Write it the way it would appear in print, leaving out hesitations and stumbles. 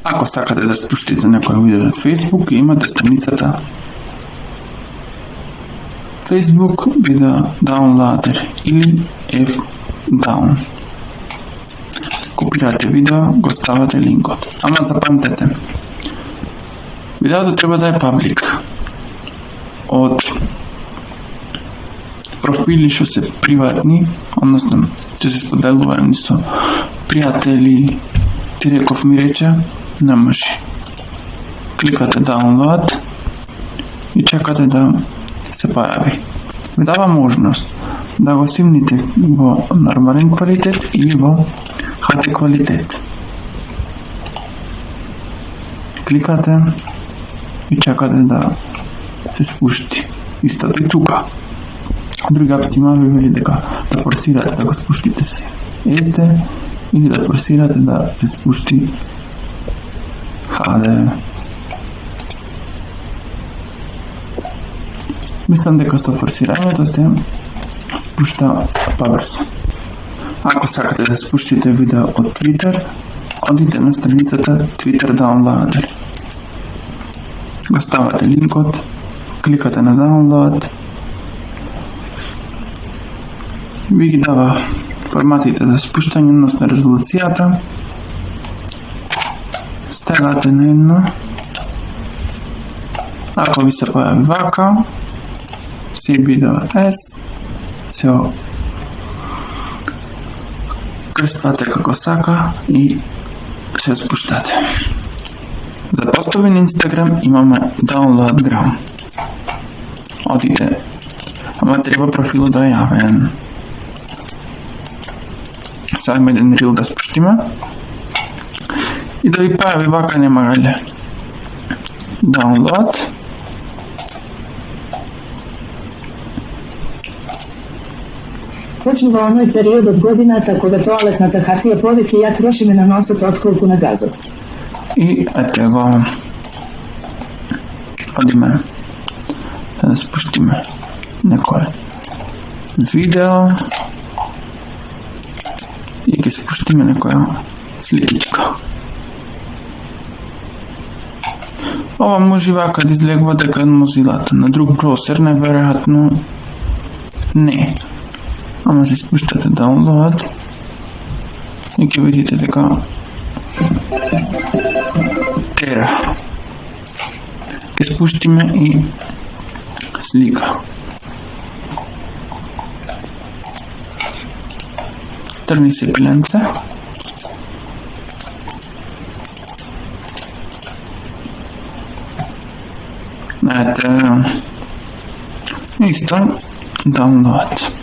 Ако сакате да спуштите некој видео од Facebook, имате страницата Facebook Video Downloader или F-Down. Копирате видео, го ставате линкот. Ама запамтете, видеото треба да е паблик. Од профили што се приватни, односно ќе се споделувани со пријатели, ти реков ми рече, не може. Кликате download и чекате да се појави. Ви дава можност да го снимите во нормален квалитет или во HD квалитет. Кликате и чекате да се спушти. Истото и тука. Други опции ви вели дека да форсирате да го спуштите с SD или да форсирате да се спушти HD. Мислам дека со форсирањето се спушта побрзо. Ако сакате да спуштите видео од Twitter, одите на страницата Twitter Downloader. Го ставате линкот, кликате на download, ви ги дава форматите за спуштање, односно резолуцијата, стегате на едно, ако ви се појави вака, си видео S, се крствате како сака и се спуштате. За постови на Instagram имаме Downloadgram. Одите, ама треба профилот да е јавен. Сега има еден рил да спуштиме и да ви појави вака немагале. Download. Почнува оној период од годината кога тоалетната хартија повеќе ја трошиме на носот отколку на газот. И ете го. Одиме да спуштиме некој видео и ќе спуштиме некоја сликичка. Ова може вака да излегува дека е Mozilla-та. На друг браузер најверојатно не. Ама се спуштате download и ќе видите дека тера. Ќе спуштиме и слика. Трни се пиленце. Ете, исто download.